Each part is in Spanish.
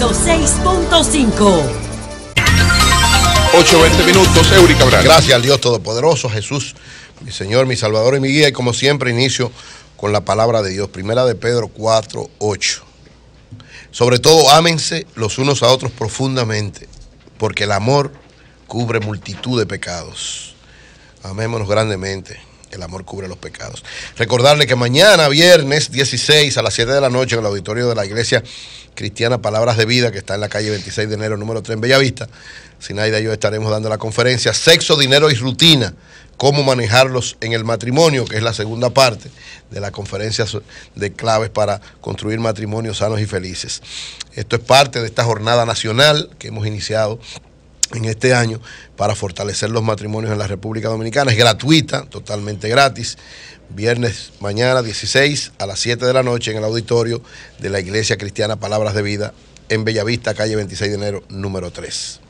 106.5. 8:20 minutos, Eury Cabral. Gracias al Dios Todopoderoso, Jesús, mi Señor, mi Salvador y mi guía. Y como siempre inicio con la palabra de Dios. Primera de Pedro 4:8. Sobre todo, ámense los unos a otros profundamente, porque el amor cubre multitud de pecados. Amémonos grandemente. El amor cubre los pecados. Recordarle que mañana, viernes 16 a las 7 de la noche, en el auditorio de la Iglesia Cristiana Palabras de Vida, que está en la calle 26 de enero, número 3 en Bellavista, Sinaida y yo estaremos dando la conferencia Sexo, Dinero y Rutina, cómo manejarlos en el matrimonio, que es la segunda parte de la conferencia de claves para construir matrimonios sanos y felices. Esto es parte de esta jornada nacional que hemos iniciado en este año para fortalecer los matrimonios en la República Dominicana. Es gratuita, totalmente gratis. Viernes mañana 16 a las 7 de la noche en el auditorio de la Iglesia Cristiana Palabras de Vida en Bellavista, calle 26 de enero, número 3.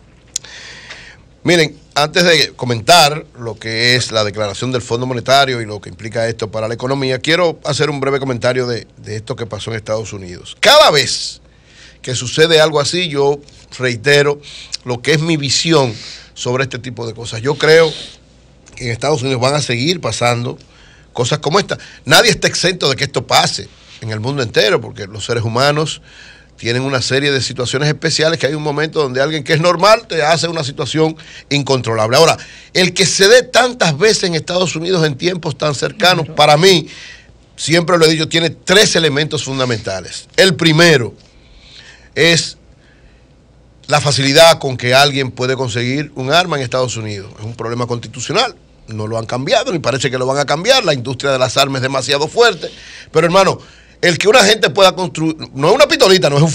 Miren, antes de comentar lo que es la declaración del Fondo Monetario y lo que implica esto para la economía, quiero hacer un breve comentario de esto que pasó en Estados Unidos. Cada vez que sucede algo así, yo reitero lo que es mi visión sobre este tipo de cosas. Yo creo que en Estados Unidos van a seguir pasando cosas como esta. Nadie está exento de que esto pase en el mundo entero, porque los seres humanos tienen una serie de situaciones especiales, que hay un momento donde alguien que es normal te hace una situación incontrolable. Ahora, el que se dé tantas veces en Estados Unidos en tiempos tan cercanos, para mí, siempre lo he dicho, tiene tres elementos fundamentales. El primero es la facilidad con que alguien puede conseguir un arma en Estados Unidos. Es un problema constitucional. No lo han cambiado, ni parece que lo van a cambiar. La industria de las armas es demasiado fuerte. Pero, hermano, el que una gente pueda construir, no es una pistolita, no, es un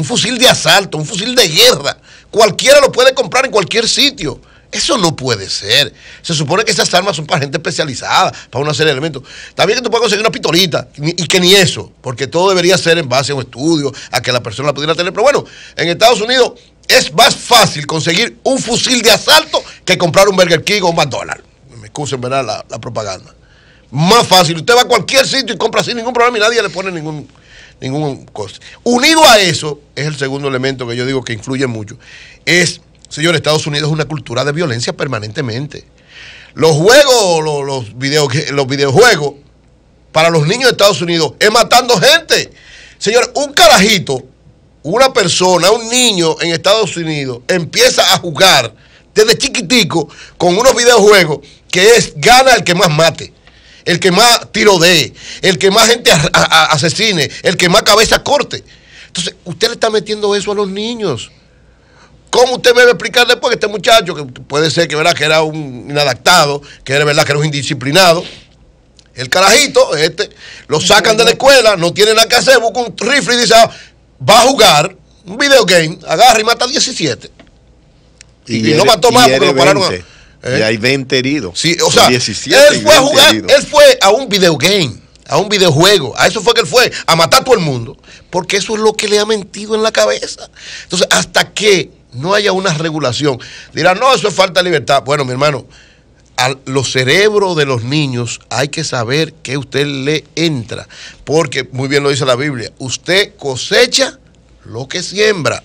fusil de asalto, un fusil de guerra. Cualquiera lo puede comprar en cualquier sitio. Eso no puede ser. Se supone que esas armas son para gente especializada, para una serie de elementos. También que tú puedes conseguir una pistolita, y que ni eso, porque todo debería ser en base a un estudio, a que la persona la pudiera tener. Pero bueno, en Estados Unidos es más fácil conseguir un fusil de asalto que comprar un Burger King o un McDonald's. Me excusen, ¿verdad? La propaganda. Más fácil. Usted va a cualquier sitio y compra sin ningún problema y nadie le pone ningún coste. Unido a eso, es el segundo elemento que yo digo que influye mucho, es, señor, Estados Unidos es una cultura de violencia permanentemente. Los juegos, los videojuegos, para los niños de Estados Unidos, es matando gente. Señor, un carajito, una persona, un niño en Estados Unidos, empieza a jugar desde chiquitico con unos videojuegos que es gana el que más mate, el que más tirodee, el que más gente asesine, el que más cabeza corte. Entonces, usted le está metiendo eso a los niños. ¿Cómo usted me va a explicar después que este muchacho, que puede ser que, ¿verdad?, que era un inadaptado, que era verdad que era un indisciplinado, el carajito, lo sacan de la escuela, no tiene nada que hacer, busca un rifle y dice, va a jugar un video game, agarra y mata a 17. Y no mató más porque lo pararon a... Y hay 20 heridos. Sí, o sea, 17 él fue a jugar, él fue a un video game, a un videojuego, a eso fue que él fue, a matar a todo el mundo, porque eso es lo que le ha metido en la cabeza. Entonces, hasta que no haya una regulación, dirán, no, eso es falta de libertad. Bueno, mi hermano, a los cerebros de los niños hay que saber que usted le entra, porque muy bien lo dice la Biblia, usted cosecha lo que siembra.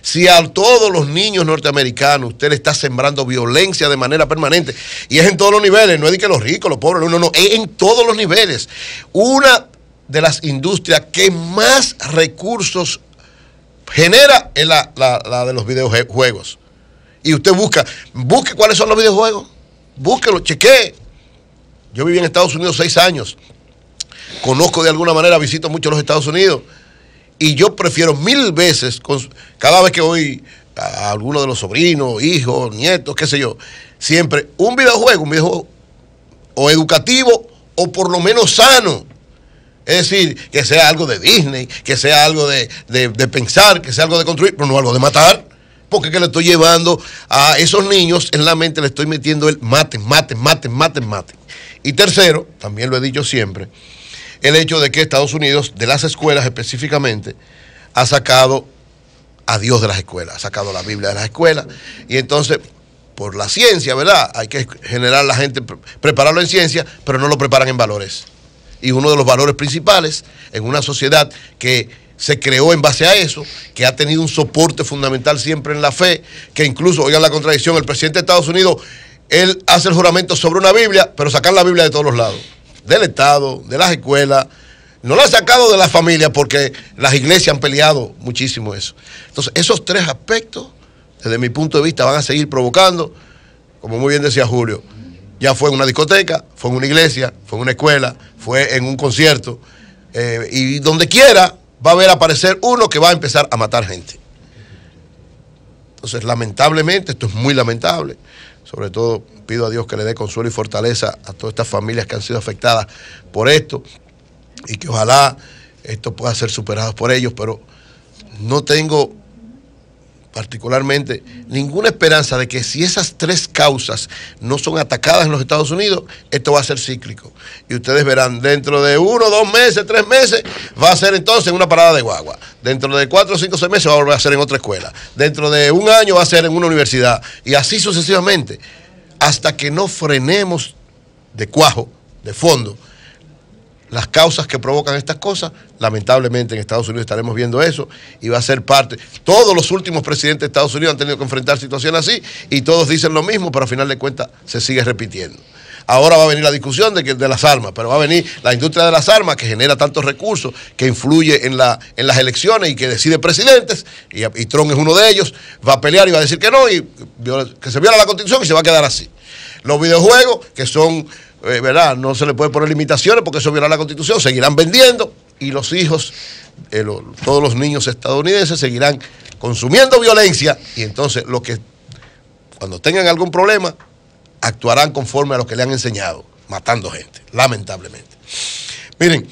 Si a todos los niños norteamericanos usted le está sembrando violencia de manera permanente, y es en todos los niveles, no es de que los ricos, los pobres, no, es en todos los niveles. Una de las industrias que más recursos genera es la de los videojuegos. Y usted busque cuáles son los videojuegos, búsquelo, chequee. Yo viví en Estados Unidos 6 años, conozco de alguna manera, visito mucho los Estados Unidos. Y yo prefiero 1000 veces, cada vez que voy a alguno de los sobrinos, hijos, nietos, qué sé yo, siempre un videojuego o educativo o por lo menos sano. Es decir, que sea algo de Disney, que sea algo de pensar, que sea algo de construir, pero no algo de matar. Porque es que le estoy llevando a esos niños en la mente, le estoy metiendo el maten. Y tercero, también lo he dicho siempre, el hecho de que Estados Unidos, de las escuelas específicamente, ha sacado a Dios de las escuelas, ha sacado la Biblia de las escuelas. Y entonces, por la ciencia, ¿verdad? Hay que generar a la gente, prepararlo en ciencia, pero no lo preparan en valores. Y uno de los valores principales en una sociedad que se creó en base a eso, que ha tenido un soporte fundamental siempre en la fe, que incluso, oigan la contradicción, el presidente de Estados Unidos, él hace el juramento sobre una Biblia, pero sacan la Biblia de todos los lados, del Estado, de las escuelas, no la ha sacado de la familia porque las iglesias han peleado muchísimo eso. Entonces, esos tres aspectos, desde mi punto de vista, van a seguir provocando, como muy bien decía Julio, ya fue en una discoteca, fue en una iglesia, fue en una escuela, fue en un concierto, y donde quiera va a ver aparecer uno que va a empezar a matar gente. Entonces, lamentablemente, esto es muy lamentable. Sobre todo, pido a Dios que le dé consuelo y fortaleza a todas estas familias que han sido afectadas por esto y que ojalá esto pueda ser superado por ellos, pero no tengo particularmente ninguna esperanza de que si esas tres causas no son atacadas en los Estados Unidos, esto va a ser cíclico. Y ustedes verán, dentro de 1, 2 meses, 3 meses, va a ser entonces una parada de guagua. Dentro de 4, 5, 6 meses va a volver a ser en otra escuela. Dentro de un año va a ser en una universidad. Y así sucesivamente, hasta que no frenemos de cuajo, de fondo, las causas que provocan estas cosas. Lamentablemente en Estados Unidos estaremos viendo eso y va a ser parte. Todos los últimos presidentes de Estados Unidos han tenido que enfrentar situaciones así y todos dicen lo mismo, pero al final de cuentas se sigue repitiendo. Ahora va a venir la discusión de las armas, pero va a venir la industria de las armas que genera tantos recursos, que influye en las elecciones y que decide presidentes, y Trump es uno de ellos, va a pelear y va a decir que no, y que se viola la Constitución y se va a quedar así. Los videojuegos, que son... ¿verdad? No se le puede poner limitaciones porque eso viola la Constitución, seguirán vendiendo y los hijos, todos los niños estadounidenses seguirán consumiendo violencia y entonces cuando tengan algún problema actuarán conforme a lo que le han enseñado, matando gente, lamentablemente. Miren,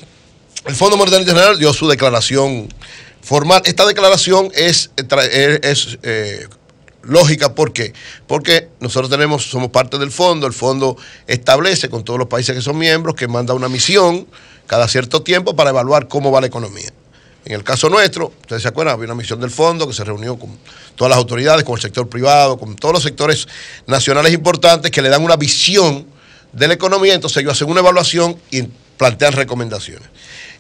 el Fondo Monetario Internacional dio su declaración formal. Esta declaración es lógica, ¿por qué? Porque nosotros somos parte del fondo, el fondo establece con todos los países que son miembros que manda una misión cada cierto tiempo para evaluar cómo va la economía. En el caso nuestro, ustedes se acuerdan, había una misión del fondo que se reunió con todas las autoridades, con el sector privado, con todos los sectores nacionales importantes que le dan una visión de la economía, entonces ellos hacen una evaluación y plantean recomendaciones.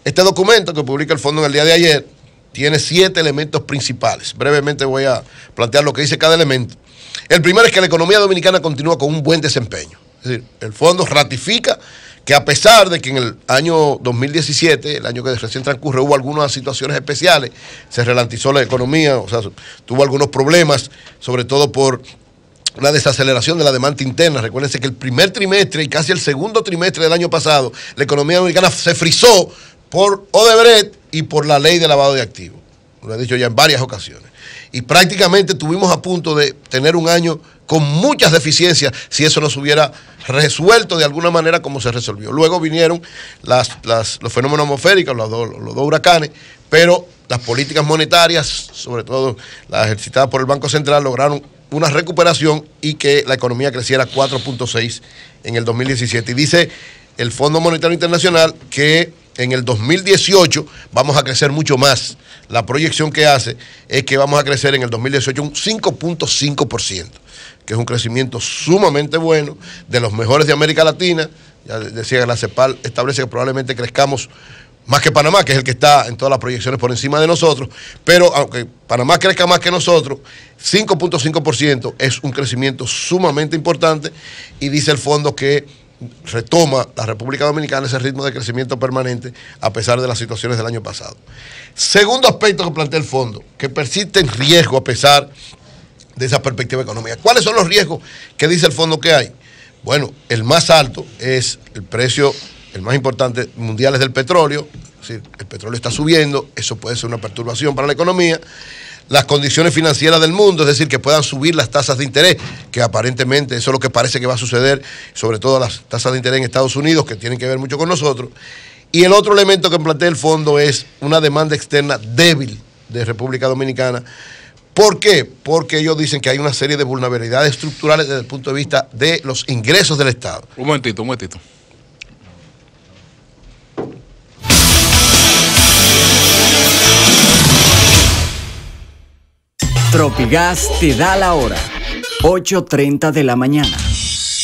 Este documento que publica el fondo en el día de ayer tiene 7 elementos principales. Brevemente voy a plantear lo que dice cada elemento. El primero es que la economía dominicana continúa con un buen desempeño. Es decir, el fondo ratifica que a pesar de que en el año 2017, el año que recién transcurre, hubo algunas situaciones especiales, se ralentizó la economía, o sea, tuvo algunos problemas, sobre todo por una desaceleración de la demanda interna. Recuérdense que el primer trimestre y casi el segundo trimestre del año pasado, la economía dominicana se frizó por Odebrecht y por la ley de lavado de activos. Lo he dicho ya en varias ocasiones. Y prácticamente estuvimos a punto de tener un año con muchas deficiencias si eso no se hubiera resuelto de alguna manera como se resolvió. Luego vinieron los fenómenos atmosféricos, los dos huracanes, pero las políticas monetarias, sobre todo las ejercitadas por el Banco Central, lograron una recuperación y que la economía creciera 4.6 en el 2017. Y dice el Fondo Monetario Internacional que en el 2018 vamos a crecer mucho más. La proyección que hace es que vamos a crecer en el 2018 un 5.5%, que es un crecimiento sumamente bueno, de los mejores de América Latina. Ya decía que la CEPAL establece que probablemente crezcamos más que Panamá, que es el que está en todas las proyecciones por encima de nosotros, pero aunque Panamá crezca más que nosotros, 5.5% es un crecimiento sumamente importante y dice el fondo que retoma la República Dominicana ese ritmo de crecimiento permanente a pesar de las situaciones del año pasado. Segundo aspecto que plantea el fondo, que persiste en riesgo a pesar de esa perspectiva económica. ¿Cuáles son los riesgos que dice el fondo que hay? Bueno, el más alto es el precio, el más importante mundial es del petróleo, es decir, el petróleo está subiendo, eso puede ser una perturbación para la economía. Las condiciones financieras del mundo, es decir, que puedan subir las tasas de interés, que aparentemente eso es lo que parece que va a suceder, sobre todo las tasas de interés en Estados Unidos, que tienen que ver mucho con nosotros. Y el otro elemento que plantea el fondo es una demanda externa débil de República Dominicana. ¿Por qué? Porque ellos dicen que hay una serie de vulnerabilidades estructurales desde el punto de vista de los ingresos del Estado. Un momentito. Tropigas te da la hora. 8:30 de la mañana.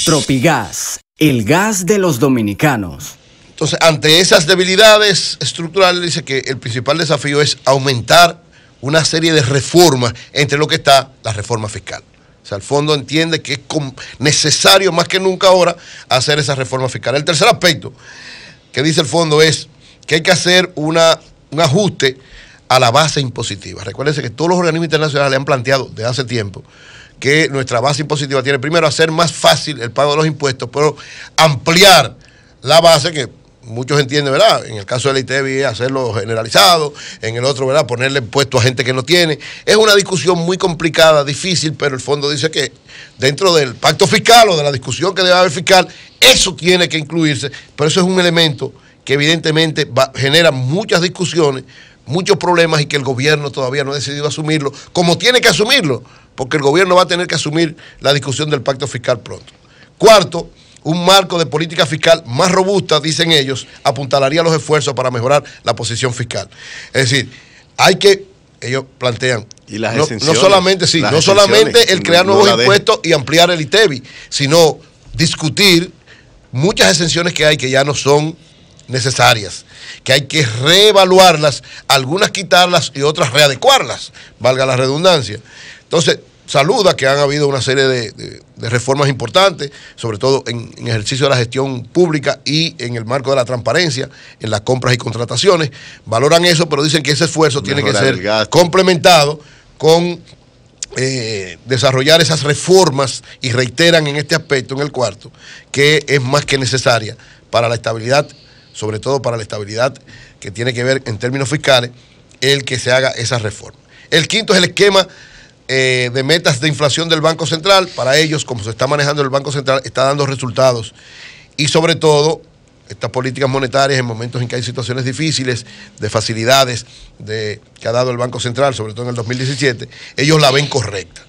Tropigas, el gas de los dominicanos. Entonces, ante esas debilidades estructurales, dice que el principal desafío es aumentar una serie de reformas, entre lo que está la reforma fiscal. O sea, el fondo entiende que es necesario más que nunca ahora hacer esa reforma fiscal. El tercer aspecto que dice el fondo es que hay que hacer un ajuste a la base impositiva. Recuérdense que todos los organismos internacionales han planteado desde hace tiempo que nuestra base impositiva tiene primero hacer más fácil el pago de los impuestos, pero ampliar la base, que muchos entienden, ¿verdad? En el caso del ITEVI hacerlo generalizado, en el otro, ¿verdad?, ponerle impuestos a gente que no tiene. Es una discusión muy complicada, difícil, pero el fondo dice que dentro del pacto fiscal o de la discusión que debe haber fiscal, eso tiene que incluirse, pero eso es un elemento que evidentemente genera muchas discusiones, muchos problemas, y que el gobierno todavía no ha decidido asumirlo, como tiene que asumirlo, porque el gobierno va a tener que asumir la discusión del pacto fiscal pronto. Cuarto, un marco de política fiscal más robusta, dicen ellos, apuntalaría los esfuerzos para mejorar la posición fiscal. Es decir, ellos plantean, ¿y las no solamente el crear nuevos impuestos y ampliar el ITEVI, sino discutir muchas exenciones que hay que ya no son necesarias, que hay que reevaluarlas, algunas quitarlas y otras readecuarlas, valga la redundancia. Entonces, saluda que han habido una serie de reformas importantes, sobre todo en ejercicio de la gestión pública y en el marco de la transparencia, en las compras y contrataciones. Valoran eso, pero dicen que ese esfuerzo tiene que ser complementado con desarrollar esas reformas, y reiteran en este aspecto, en el cuarto, que es más que necesaria para la estabilidad, sobre todo para la estabilidad que tiene que ver en términos fiscales, el que se haga esa reforma. El quinto es el esquema de metas de inflación del Banco Central. Para ellos, como se está manejando el Banco Central, está dando resultados, y sobre todo estas políticas monetarias en momentos en que hay situaciones difíciles, de facilidades que ha dado el Banco Central, sobre todo en el 2017, ellos la ven correcta.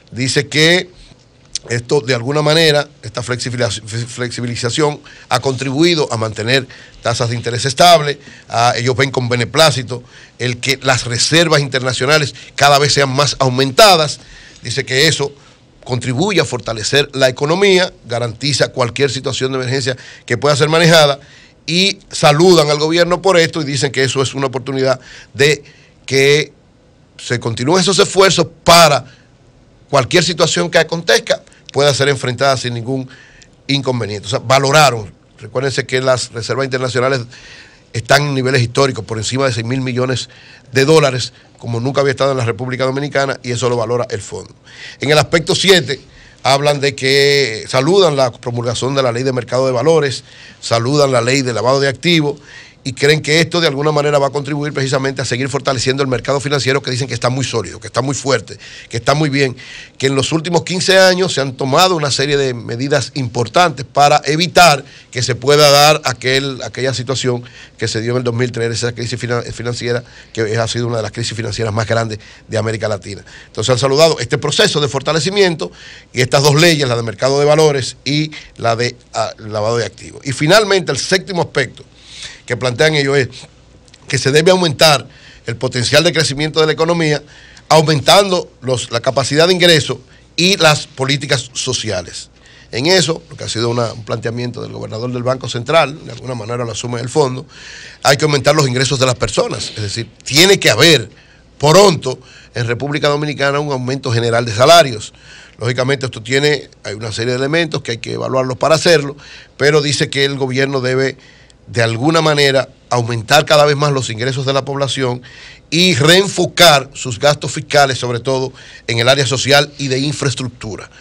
Dice que esto, de alguna manera, esta flexibilización ha contribuido a mantener tasas de interés estables. Ellos ven con beneplácito el que las reservas internacionales cada vez sean más aumentadas. Dice que eso contribuye a fortalecer la economía, garantiza cualquier situación de emergencia que pueda ser manejada, y saludan al gobierno por esto y dicen que eso es una oportunidad de que se continúen esos esfuerzos para cualquier situación que acontezca pueda ser enfrentada sin ningún inconveniente. O sea, valoraron. Recuérdense que las reservas internacionales están en niveles históricos, por encima de 6.000 millones de dólares, como nunca había estado en la República Dominicana, y eso lo valora el fondo. En el aspecto 7, hablan de que saludan la promulgación de la ley de mercado de valores, saludan la ley de lavado de activos, y creen que esto de alguna manera va a contribuir precisamente a seguir fortaleciendo el mercado financiero, que dicen que está muy sólido, que está muy fuerte, que está muy bien, que en los últimos 15 años se han tomado una serie de medidas importantes para evitar que se pueda dar aquella situación que se dio en el 2003, esa crisis financiera, que ha sido una de las crisis financieras más grandes de América Latina. Entonces han saludado este proceso de fortalecimiento y estas dos leyes, la de mercado de valores y la de lavado de activos. Y finalmente, el séptimo aspecto que plantean ellos es que se debe aumentar el potencial de crecimiento de la economía, aumentando la capacidad de ingreso y las políticas sociales. En eso, lo que ha sido un planteamiento del gobernador del Banco Central, de alguna manera lo asume el fondo, hay que aumentar los ingresos de las personas. Es decir, tiene que haber pronto en República Dominicana un aumento general de salarios. Lógicamente hay una serie de elementos que hay que evaluarlos para hacerlo, pero dice que el gobierno debe de alguna manera aumentar cada vez más los ingresos de la población y reenfocar sus gastos fiscales, sobre todo en el área social y de infraestructura.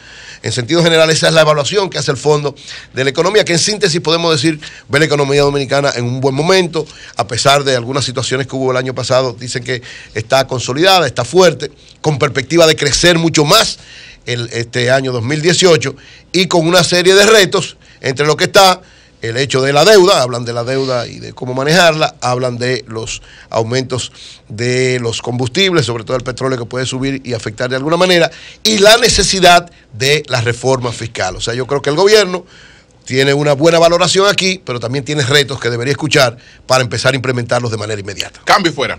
En sentido general, esa es la evaluación que hace el Fondo de la Economía, que en síntesis podemos decir, ve la economía dominicana en un buen momento, a pesar de algunas situaciones que hubo el año pasado. Dicen que está consolidada, está fuerte, con perspectiva de crecer mucho más este año 2018, y con una serie de retos, entre lo que está el hecho de la deuda, hablan de la deuda y de cómo manejarla, hablan de los aumentos de los combustibles, sobre todo el petróleo, que puede subir y afectar de alguna manera, y la necesidad de la reforma fiscal. O sea, yo creo que el gobierno tiene una buena valoración aquí, pero también tiene retos que debería escuchar para empezar a implementarlos de manera inmediata. Cambio fuera.